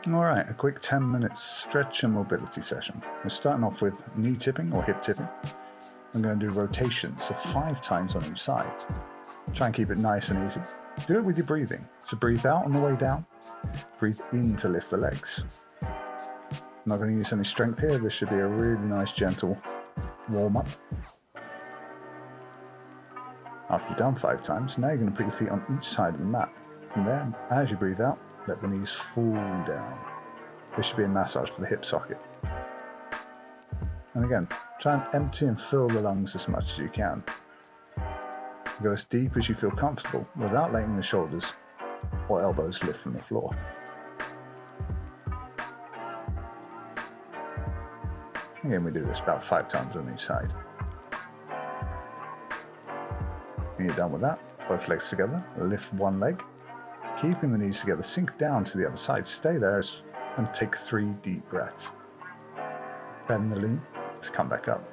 Alright, a quick 10-minute stretch and mobility session. We're starting off with knee tipping or hip tipping. I'm going to do rotations, so 5 times on each side. Try and keep it nice and easy. Do it with your breathing. So breathe out on the way down, breathe in to lift the legs. I'm not going to use any strength here. This should be a really nice gentle warm-up. After you've done 5 times, now you're going to put your feet on each side of the mat. From there, as you breathe out, let the knees fall down. This should be a massage for the hip socket. And again, try and empty and fill the lungs as much as you can. Go as deep as you feel comfortable without letting the shoulders or elbows lift from the floor. Again, we do this about 5 times on each side. When you're done with that, both legs together, lift one leg. Keeping the knees together, sink down to the other side. Stay there and take 3 deep breaths. Bend the knee to come back up.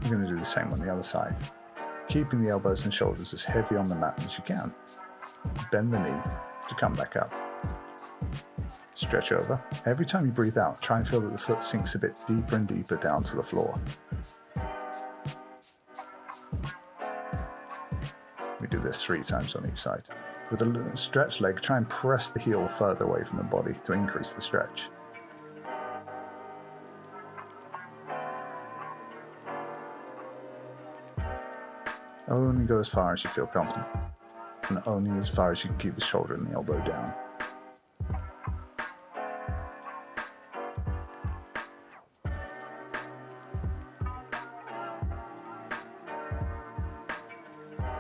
You're going to do the same on the other side. Keeping the elbows and shoulders as heavy on the mat as you can. Bend the knee to come back up. Stretch over. Every time you breathe out, try and feel that the foot sinks a bit deeper and deeper down to the floor. We do this 3 times on each side. With a stretched leg, try and press the heel further away from the body to increase the stretch. Only go as far as you feel comfortable, and only as far as you can keep the shoulder and the elbow down.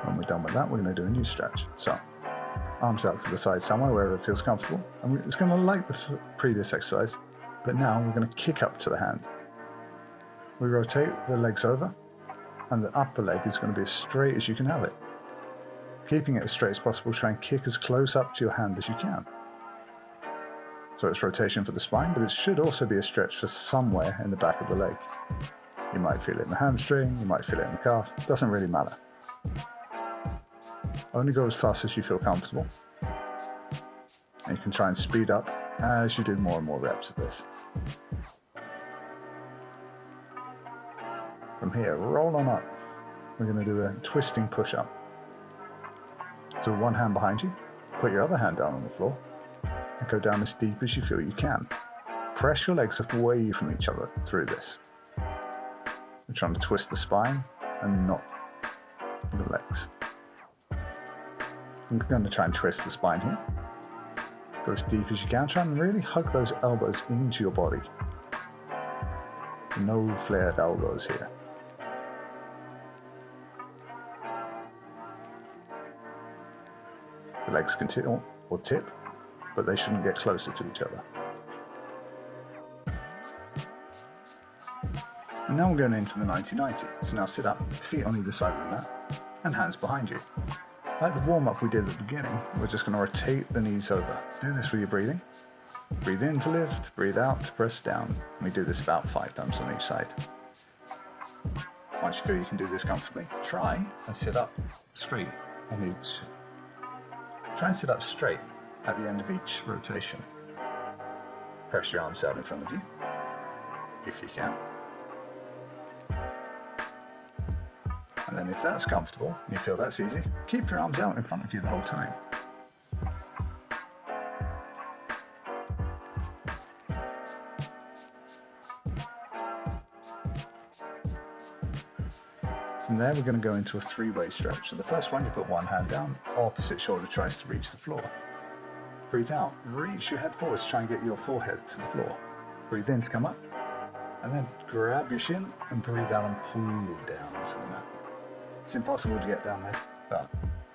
When we're done with that, we're going to do a new stretch. So, arms out to the side somewhere, wherever it feels comfortable. And it's going to like the previous exercise, but now we're going to kick up to the hand. We rotate the legs over, and the upper leg is going to be as straight as you can have it. Keeping it as straight as possible, try and kick as close up to your hand as you can. So it's rotation for the spine, but it should also be a stretch for somewhere in the back of the leg. You might feel it in the hamstring, you might feel it in the calf, doesn't really matter. Only go as fast as you feel comfortable. And you can try and speed up as you do more and more reps of this. From here, roll on up. We're going to do a twisting push-up. So one hand behind you, put your other hand down on the floor, and go down as deep as you feel you can. Press your legs away from each other through this. We're trying to twist the spine and not the legs. I'm going to try and twist the spine here. Go as deep as you can. Try and really hug those elbows into your body. No flared elbows here. The legs can tilt or tip, but they shouldn't get closer to each other. And now we're going into the 90-90. So now sit up, feet on either side of the mat, and hands behind you. Like the warm-up we did at the beginning, we're just going to rotate the knees over. Do this with your breathing. Breathe in to lift, breathe out to press down. We do this about 5 times on each side. Once you feel you can do this comfortably, try and sit up straight on each. Try and sit up straight at the end of each rotation. Press your arms out in front of you, if you can. And then if that's comfortable, and you feel that's easy, keep your arms out in front of you the whole time. From there, we're going to go into a 3-way stretch. So the first one, you put one hand down, opposite shoulder tries to reach the floor. Breathe out, reach your head forwards, try and get your forehead to the floor. Breathe in to come up, and then grab your shin and breathe out and pull down to the mat. It's impossible to get down there, but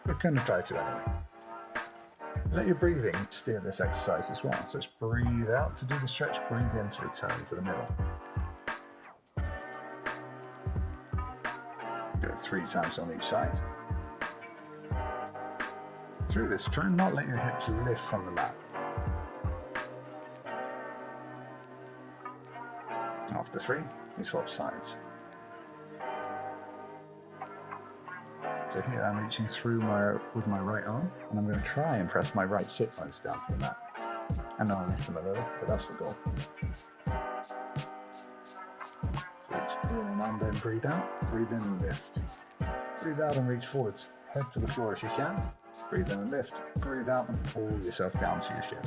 we're going to try to anyway. Let your breathing steer this exercise as well. So just breathe out to do the stretch, breathe in to return to the middle. Do it 3 times on each side. Through this, try and not let your hips lift from the mat. After 3, you swap sides. So here I'm reaching through with my right arm, and I'm going to try and press my right sit bones down to the mat. And I'll lift them a little, but that's the goal. So reach in and then breathe out, breathe in and lift. Breathe out and reach forwards. Head to the floor if you can. Breathe in and lift. Breathe out and pull yourself down to your shin.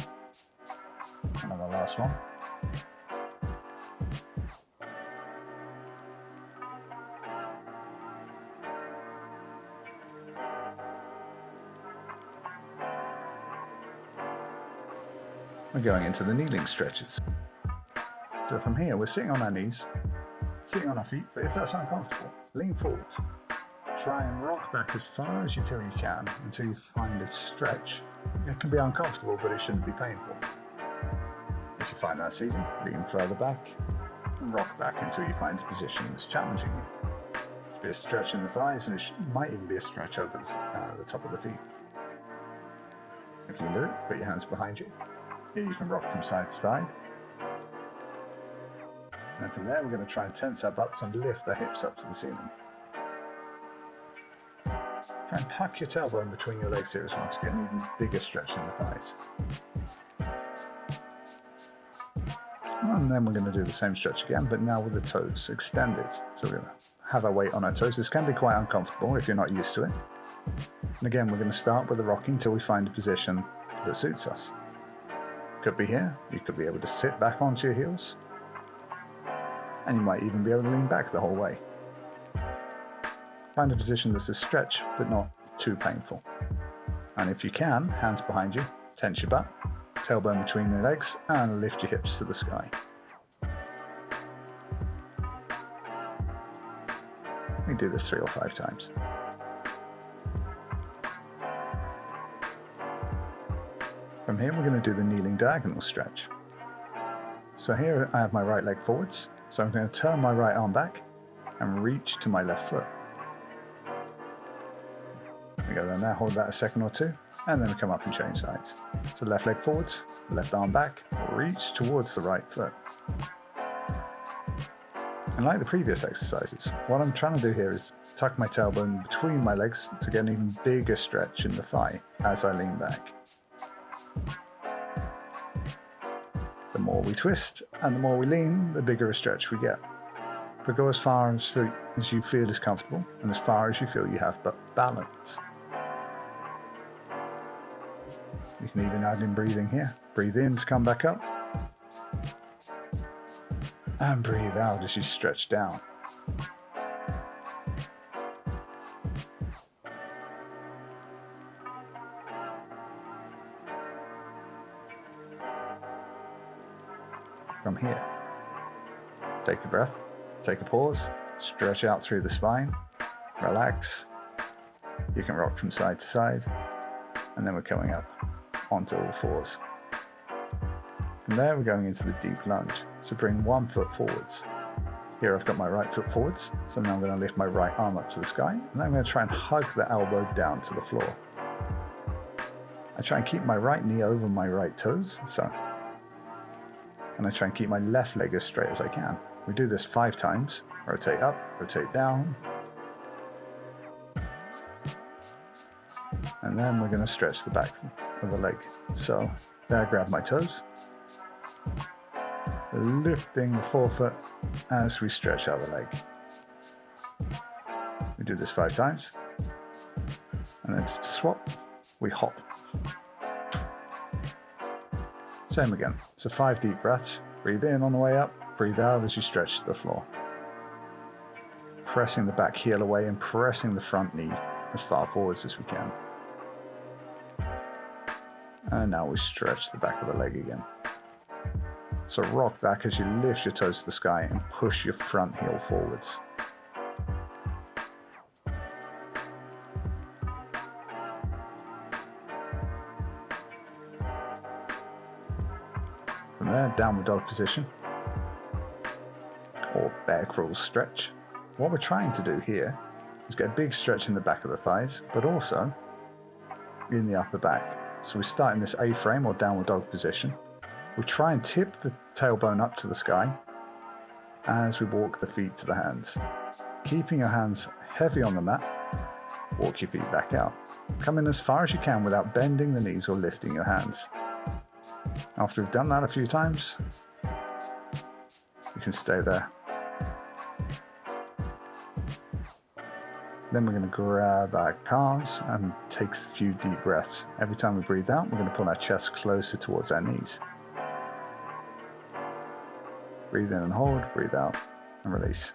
And then the last one. We're going into the kneeling stretches. So from here, we're sitting on our knees, sitting on our feet, but if that's uncomfortable, lean forwards. Try and rock back as far as you feel you can until you find a stretch. It can be uncomfortable, but it shouldn't be painful. If you find that easy, lean further back and rock back until you find a position that's challenging you. It should be a stretch in the thighs, and it might even be a stretch over the top of the feet. If you can do it, put your hands behind you. Here you can rock from side to side. And from there, we're going to try and tense our butts and lift the hips up to the ceiling. Try and tuck your tailbone between your legs here as well to get an even bigger stretch in the thighs. And then we're going to do the same stretch again, but now with the toes extended. So we're going to have our weight on our toes. This can be quite uncomfortable if you're not used to it. And again, we're going to start with the rocking until we find a position that suits us. Could be here. You could be able to sit back onto your heels. And you might even be able to lean back the whole way. Find a position that's a stretch, but not too painful. And if you can, hands behind you, tense your butt, tailbone between your legs, and lift your hips to the sky. We do this 3 or 5 times. From here, we're going to do the kneeling diagonal stretch. So here I have my right leg forwards, so I'm going to turn my right arm back and reach to my left foot. We go there now, hold that a second or two, and then we come up and change sides. So left leg forwards, left arm back, reach towards the right foot. And like the previous exercises, what I'm trying to do here is tuck my tailbone between my legs to get an even bigger stretch in the thigh as I lean back. The more we twist and the more we lean, the bigger a stretch we get. But go as far as you feel is comfortable and as far as you feel you have balance. You can even add in breathing here. Breathe in to come back up. And breathe out as you stretch down. From here, take a breath, take a pause, stretch out through the spine, relax. You can rock from side to side, and then we're coming up onto all fours. From there, we're going into the deep lunge. So bring one foot forwards. Here I've got my right foot forwards, so now I'm going to lift my right arm up to the sky, and then I'm going to try and hug the elbow down to the floor. I try and keep my right knee over my right toes, and I try and keep my left leg as straight as I can. We do this 5 times. Rotate up, rotate down. And then we're going to stretch the back of the leg. So there I grab my toes, lifting the forefoot as we stretch out the leg. We do this 5 times. And then to swap, we hop. Same again. So 5 deep breaths. Breathe in on the way up, breathe out as you stretch to the floor. Pressing the back heel away and pressing the front knee as far forwards as we can. And now we stretch the back of the leg again. So rock back as you lift your toes to the sky and push your front heel forwards. From there, downward dog position, or bear crawl stretch. What we're trying to do here is get a big stretch in the back of the thighs, but also in the upper back. So we start in this A-frame or downward dog position. We try and tip the tailbone up to the sky as we walk the feet to the hands. Keeping your hands heavy on the mat, Walk your feet back out. Come in as far as you can without bending the knees or lifting your hands. After we've done that a few times, you can stay there. Then we're going to grab our calves and take a few deep breaths. Every time we breathe out, we're going to pull our chest closer towards our knees. Breathe in and hold, breathe out and release.